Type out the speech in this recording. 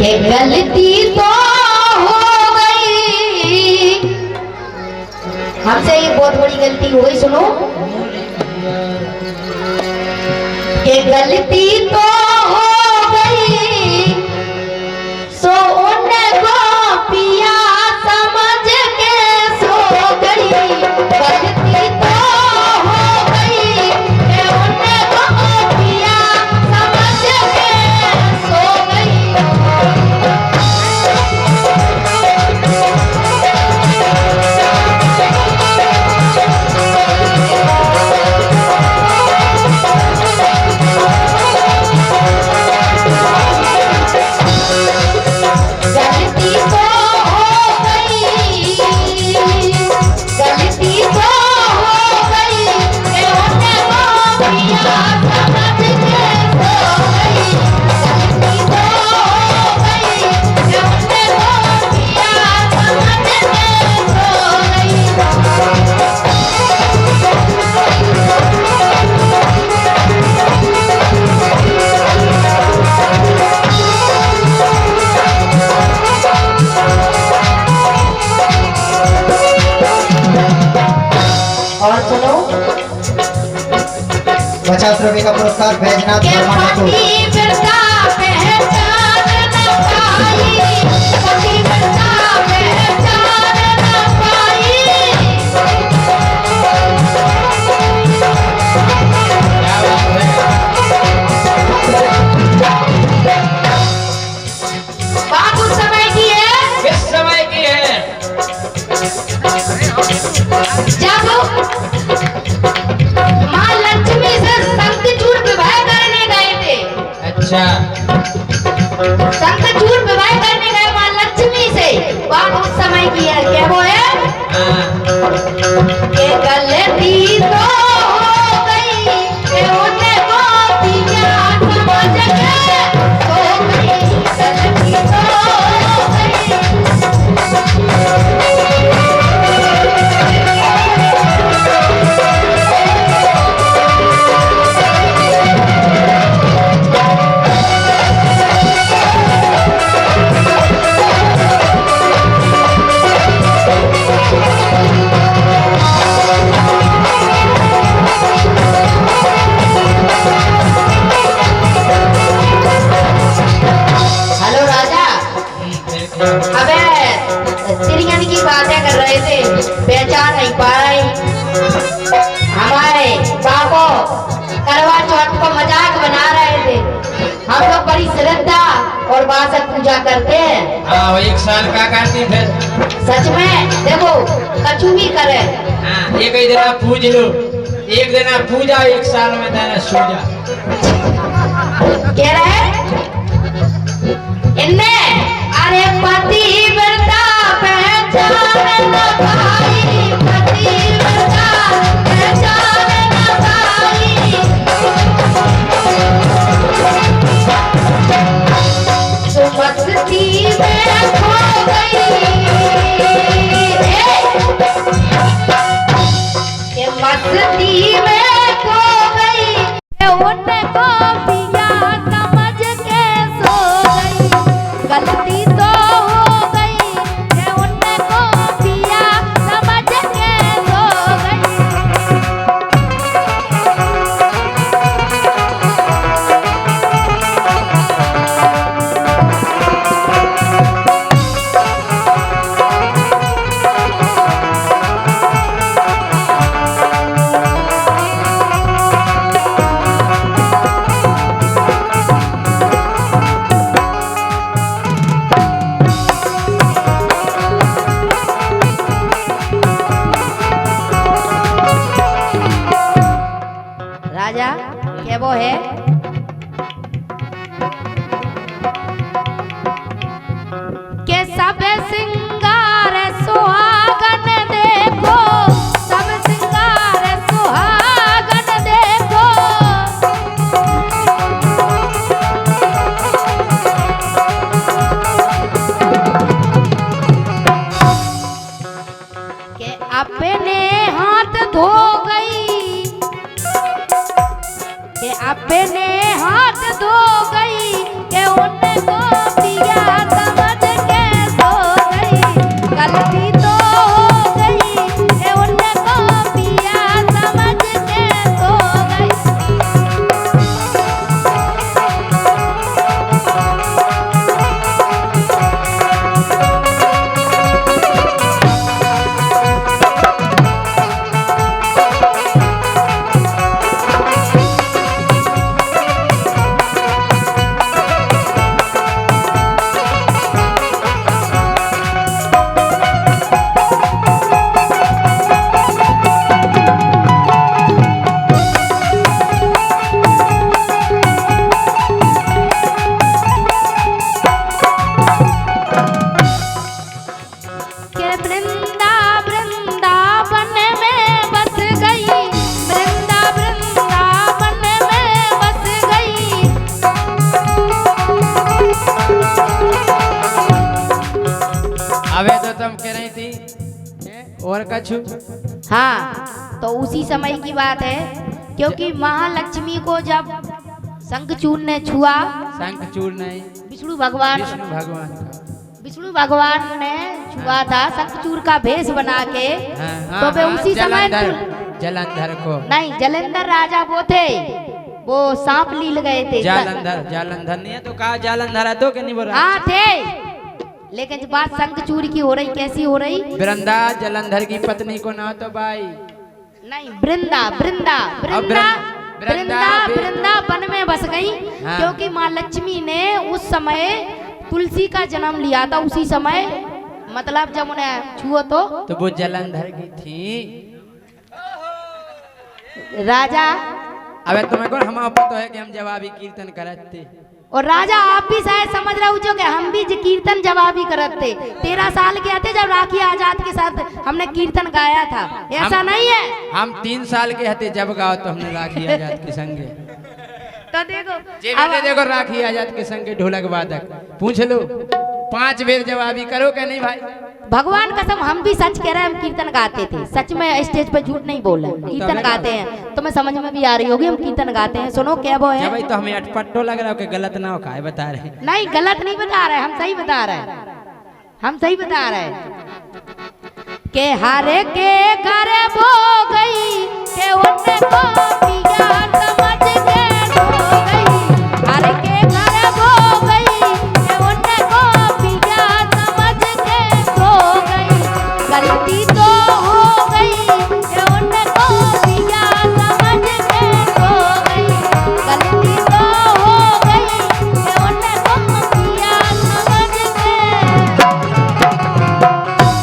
एक गलती तो हो गई हमसे, एक बहुत बड़ी गलती हो गई। सुनो, एक गलती तो हो गई सो उनको पिया समझ के सो गई। गलती तो हो गई कि उनको पिया समझ के सो गई। और सुनो, 50 रुपए का पुरस्कार बैजनाथ वर्मा को। बात उस समय की है, किस समय की है? जब माँ लक्ष्मी से शंखचूड़ विवाह करने गए थे। अच्छा, शंखचूड़ विवाह करने गए माँ लक्ष्मी से। बात उस समय की है, क्या वो है कि गलती तो हो गई कि उनको पिया समझ के सो गई। गलती तो हो गई। हेलो राजा, अबे तिरंगन की बातें कर रहे थे, पहचान नहीं पाई। हमारे बाबू करवा चौथ को मजाक बना रहे थे। हम लोग बड़ी श्रद्धा और बासक पूजा करते हैं। हाँ, वो 1 साल का करती फिर। सच में देखो, कछु भी करे। हाँ, एक ही दिन पूज लो, एक दिन पूजा 1 साल में देना सूजा। कह रहे इनमें अरे पति व्रता पहचान न पाई, पति व्रता पहचान न पाई। तो मस्ती में खो गई, ये मस्ती में खो गई। उनको पिया समझ के हम कह रही थी और कछु हाँ, तो उसी समय की बात है, क्योंकि महालक्ष्मी को जब शंखचूड़ ने छुआ, शंखचूड़ नहीं, विष्णु भगवान विष्णु भगवान ने छुआ था शंखचूड़ का भेष बना के। हाँ, तो वे हाँ, उसी समय जलंधर को नहीं, जलंधर राजा वो थे, वो सांप लील गए थे। जालंधर नहीं है तो कहा जालंधर है तो क्या नहीं बोल रहा? हाँ थे, लेकिन जब बात शंखचूड़ की हो रही, कैसी हो रही? वृंदा जलंधर की पत्नी को ना तो भाई नहीं, वृंदा वृंदा वृंदा वृंदा वृंदावन में बस गई। हाँ। क्योंकि माँ लक्ष्मी ने उस समय तुलसी का जन्म लिया था, उसी समय मतलब जब उन्हें छुओ तो वो जलंधर की थी। राजा, अबे तुम्हें कौन हम ऊपर तो है कि हम जवाबी कीर्तन करते, और राजा आप भी शायद समझ रहे हो जो कि हम भी कीर्तन जवाबी करते। 13 साल के थे जब राखी आजाद के साथ हमने कीर्तन गाया था, ऐसा नहीं है। हम 3 साल के हते जब गाओ तो हमने राखी आजाद के संगे। तो देखो अब देखो राखी आजाद के संगे ढोलक वादक पूछ लो 5 बेर जवाबी करो क्या नहीं भाई? भगवान कसम हम भी सच कह रहे हैं, हम कीर्तन गाते थे, सच में स्टेज पे झूठ नहीं बोल रहे, कीर्तन गाते हैं। तुम्हें समझ में भी आ रही होगी, हम कीर्तन गाते हैं। सुनो क्या वो है भाई, तो हमें अटपट्टो लग रहा हो कि गलत ना हो, काहे बता रहे? नहीं, गलत नहीं बता रहे, हम सही बता रहे हैं, हम सही बता रहे हैं। के हारे के घर वो गई के उन्हें को